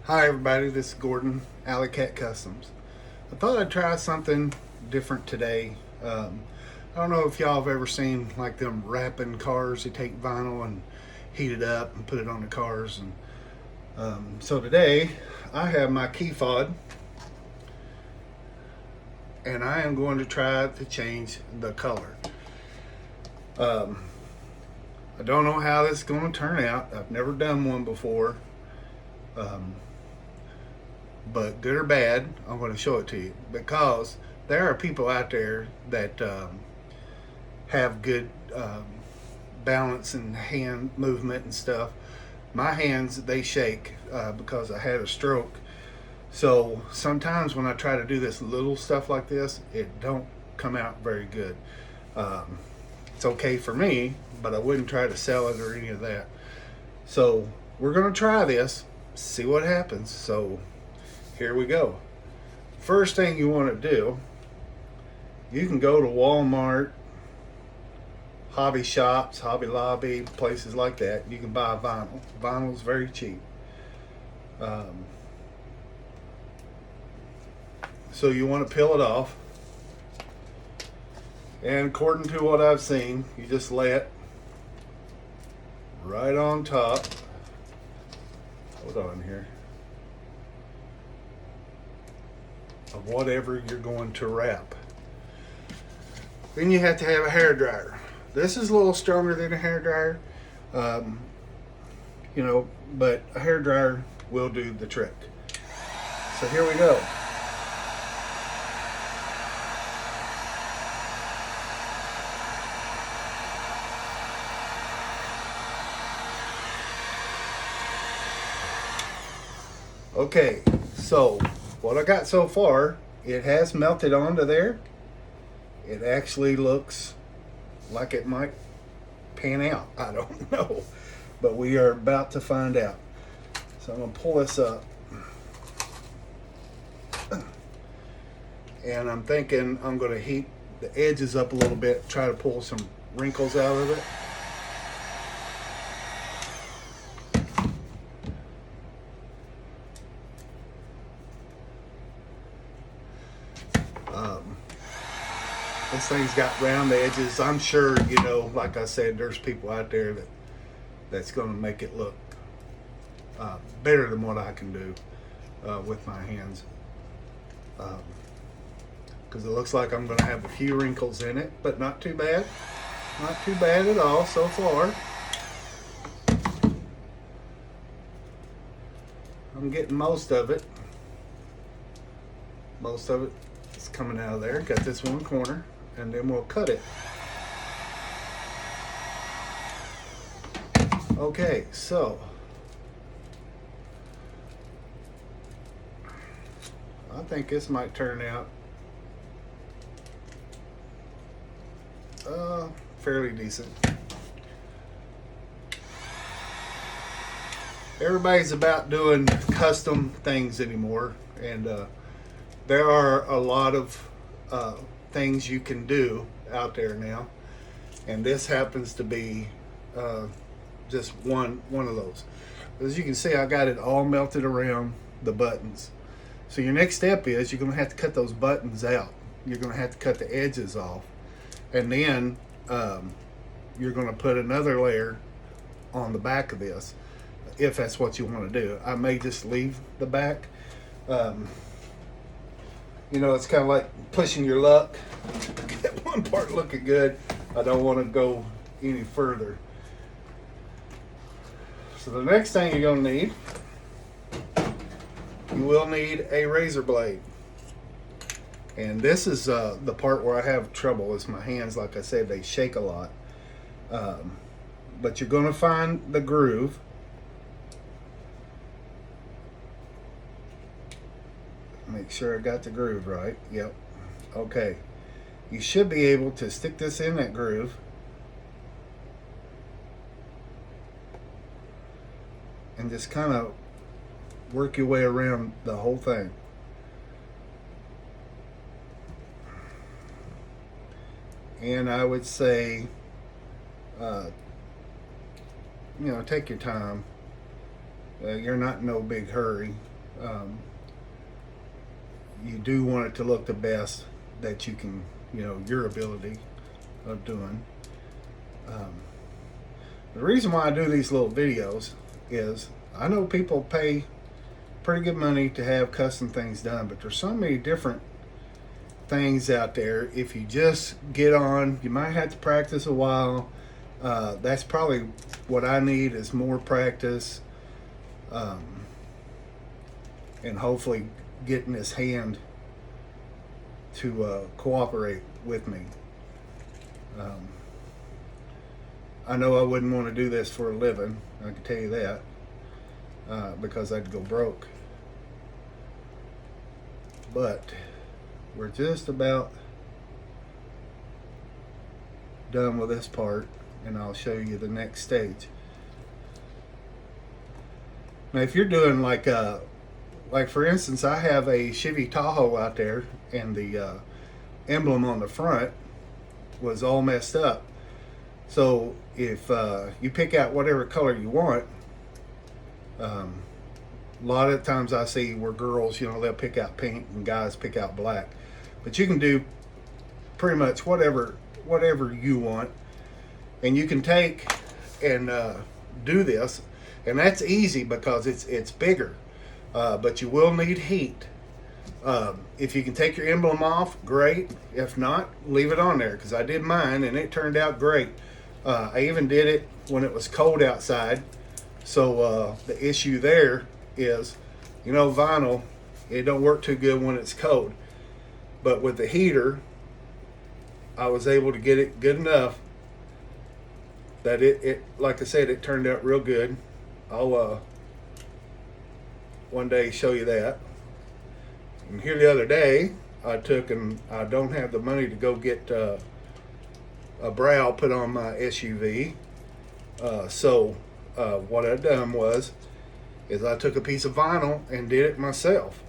Hi everybody, this is Gordon, Alley Cat Customs. I thought I'd try something different today. I don't know if y'all have ever seen like them wrapping cars. They take vinyl and heat it up and put it on the cars. And so today I have my key fob and I am going to try to change the color. Um, I don't know how this is going to turn out. I've never done one before. Um, but good or bad, I'm going to show it to you because there are people out there that have good balance and hand movement and stuff. My hands they shake because I had a stroke. So sometimes when I try to do this little stuff like this, it don't come out very good. Um, it's okay for me, but I wouldn't try to sell it or any of that. So we're gonna try this, see what happens. So here we go. First thing you want to do, you can go to Walmart, hobby shops, Hobby Lobby, places like that. You can buy vinyl. Vinyl is very cheap. Um, so you want to peel it off. And according to what I've seen, you just lay it right on top. Hold on here. Of whatever you're going to wrap. Then you have to have a hair dryer. This is a little stronger than a hair dryer, but a hair dryer will do the trick. So here we go. Okay, so what I got so far, it has melted onto there. It actually looks like it might pan out. I don't know, but we are about to find out. So I'm gonna pull this up, and I'm thinking I'm gonna heat the edges up a little bit, try to pull some wrinkles out of it. This thing's got round edges. I'm sure, like I said, there's people out there that's going to make it look better than what I can do with my hands. Because it looks like I'm going to have a few wrinkles in it, but not too bad. Not too bad at all so far. I'm getting most of it. Most of it is coming out of there. Got this one corner. And then we'll cut it. Okay, so I think this might turn out fairly decent. Everybody's about doing custom things anymore, and there are a lot of things you can do out there now, and this happens to be just one of those. As you can see, I got it all melted around the buttons. So your next step is you're going to have to cut those buttons out. You're going to have to cut the edges off, and then you're going to put another layer on the back of this if that's what you want to do. I may just leave the back. It's kind of like pushing your luck. Get one part looking good. I don't want to go any further. So the next thing you're going to need, you will need a razor blade. And this is the part where I have trouble is my hands, like I said, they shake a lot. But you're going to find the groove. Make sure I got the groove right. Yep. Okay. You should be able to stick this in that groove. And just kind of work your way around the whole thing. And I would say, take your time. You're not in no big hurry. You do want it to look the best that you can, your ability of doing. The reason why I do these little videos is I know people pay pretty good money to have custom things done, but there's so many different things out there. If you just get on, you might have to practice a while. That's probably what I need, is more practice, and hopefully getting this hand to cooperate with me. I know I wouldn't want to do this for a living, I can tell you that, because I'd go broke. But we're just about done with this part, and I'll show you the next stage. Now, if you're doing like for instance, I have a Chevy Tahoe out there, and the emblem on the front was all messed up. So if you pick out whatever color you want, a lot of times I see where girls, they'll pick out pink and guys pick out black. But you can do pretty much whatever you want, and you can take and do this, and that's easy because it's bigger. But you will need heat. If you can take your emblem off, great. If not, leave it on there, because I did mine and it turned out great. I even did it when it was cold outside. So the issue there is, vinyl, it don't work too good when it's cold. But with the heater, I was able to get it good enough that it like I said, it turned out real good. I'll one day show you that. And here the other day, I took, and I don't have the money to go get a brow put on my SUV. So what I done is I took a piece of vinyl and did it myself.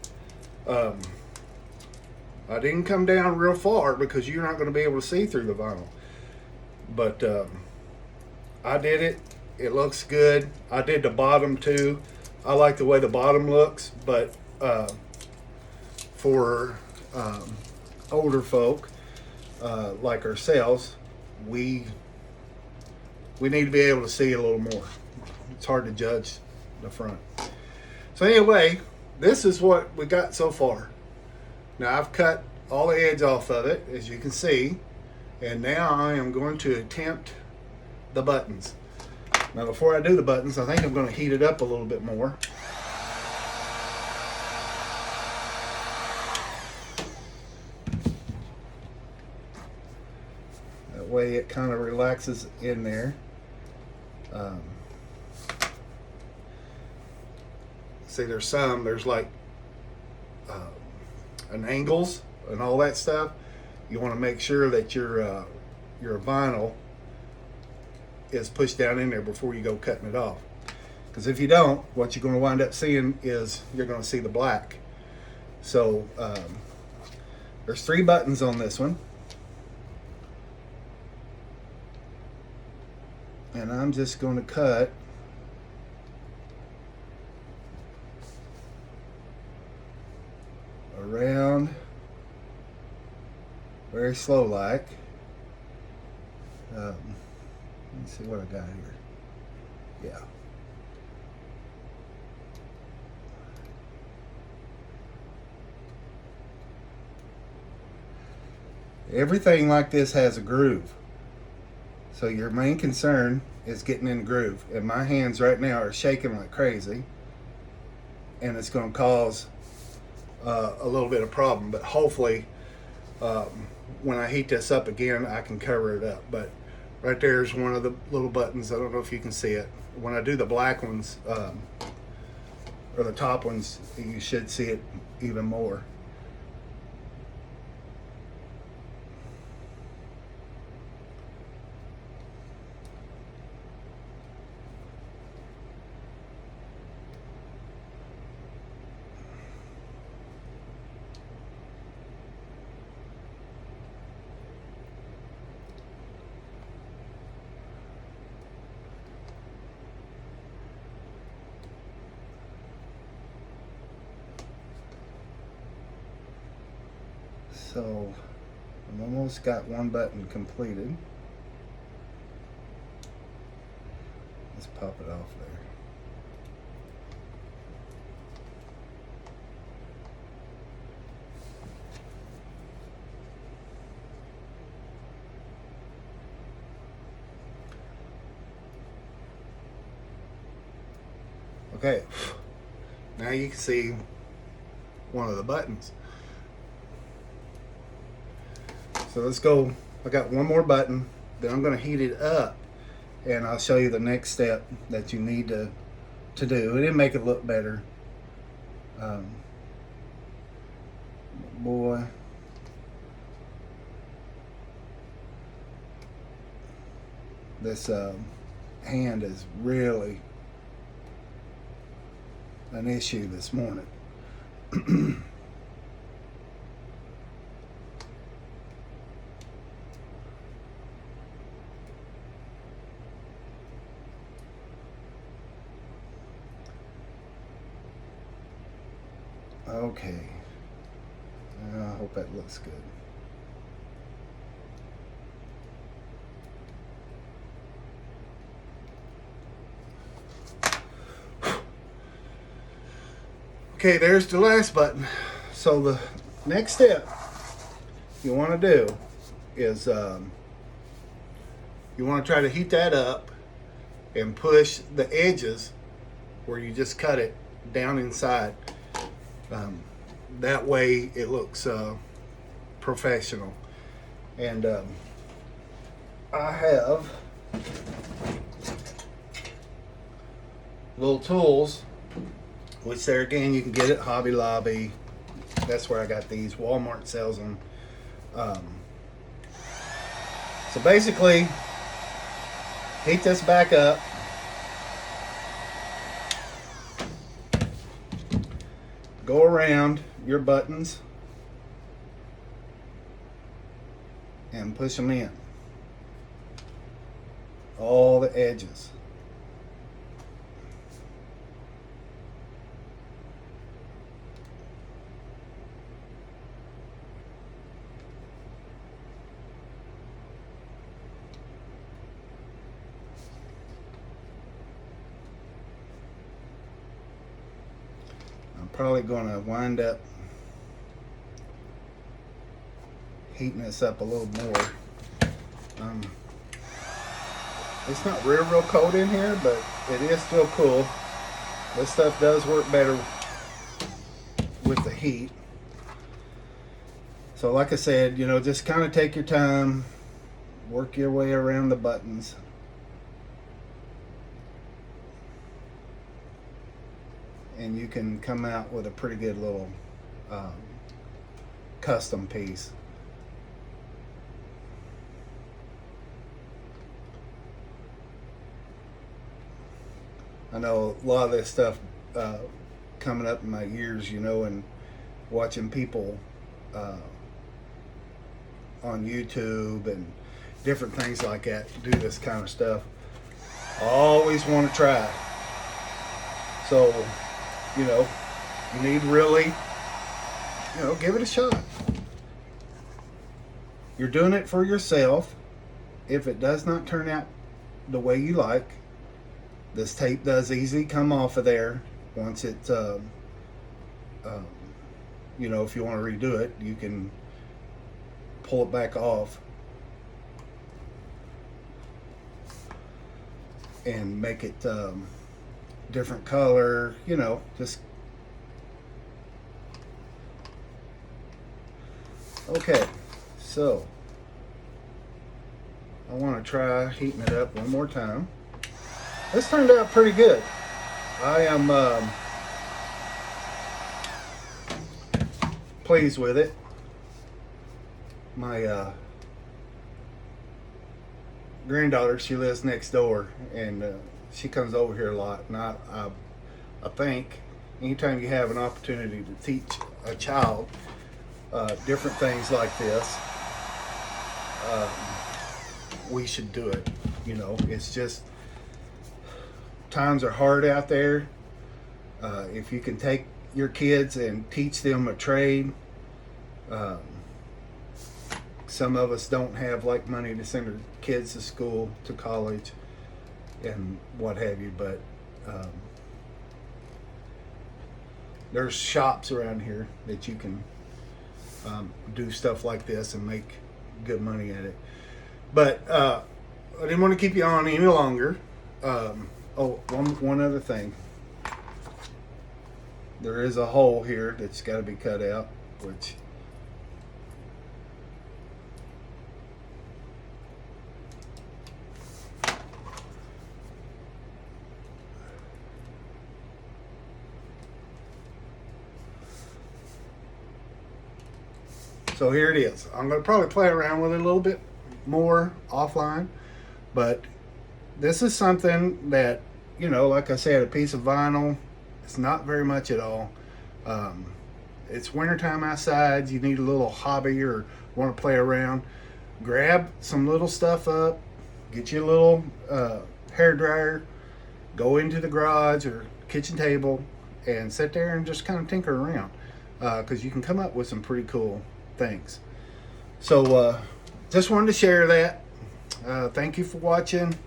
I didn't come down real far because you're not going to be able to see through the vinyl. But I did it. It looks good. I did the bottom too. I like the way the bottom looks, but for older folk like ourselves, we need to be able to see a little more. It's hard to judge the front. So anyway, this is what we got so far. Now I've cut all the edge off of it, as you can see, and now I am going to attempt the buttons. Now before I do the buttons, I think I'm going to heat it up a little bit more. That way it kind of relaxes in there. See, there's like an angles and all that stuff. You want to make sure that your vinyl is pushed down in there before you go cutting it off. Because if you don't, what you're going to wind up seeing is you're going to see the black. So there's 3 buttons on this one. And I'm just going to cut around very slow like. Let's see what I got here. Yeah. Everything like this has a groove. So your main concern is getting in the groove. And my hands right now are shaking like crazy. And it's going to cause a little bit of problem. But hopefully, when I heat this up again, I can cover it up. But right there is one of the little buttons. I don't know if you can see it. When I do the black ones, or the top ones, you should see it even more. So I've almost got one button completed. Let's pop it off there. Okay, now you can see one of the buttons. So let's go. I got one more button, then I'm going to heat it up, and I'll show you the next step that you need to do. It'll make it look better. Boy, this hand is really an issue this morning. Okay, I hope that looks good. Okay, there's the last button. So the next step you want to do is you want to try to heat that up and push the edges where you just cut it down inside. That way it looks professional. And I have little tools, which there again you can get at Hobby Lobby. That's where I got these. Walmart sells them. So basically, heat this back up. Go around your buttons and push them in. All the edges. I'm probably going to wind up heating this up a little more. It's not real cold in here, but it is still cool. This stuff does work better with the heat. So like I said, you know, just kind of take your time, work your way around the buttons. And you can come out with a pretty good little custom piece. I know a lot of this stuff coming up in my years, you know, and watching people on YouTube and different things like that do this kind of stuff. I always want to try it. So, you know, you need really, you know, give it a shot. You're doing it for yourself. If it does not turn out the way you like, this tape does easily come off of there once it, you know, if you want to redo it, you can pull it back off and make it different color, you know, just. Okay, so I want to try heating it up one more time. This turned out pretty good. I am pleased with it. My granddaughter, she lives next door, and she comes over here a lot. And I think anytime you have an opportunity to teach a child different things like this, we should do it. You know, it's just, times are hard out there. If you can take your kids and teach them a trade, some of us don't have like money to send our kids to school, to college, and what have you. But there's shops around here that you can do stuff like this and make good money at it. But I didn't want to keep you on any longer. One other thing. There is a hole here that's got to be cut out, which so here it is. I'm going to probably play around with it a little bit more offline, but this is something that, you know, like I said, a piece of vinyl, it's not very much at all. It's wintertime outside. You need a little hobby or want to play around. Grab some little stuff up, get you a little hair dryer, go into the garage or kitchen table and sit there and just kind of tinker around, because you can come up with some pretty cool things. So just wanted to share that. Thank you for watching.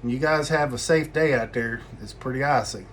And you guys have a safe day out there. It's pretty icy.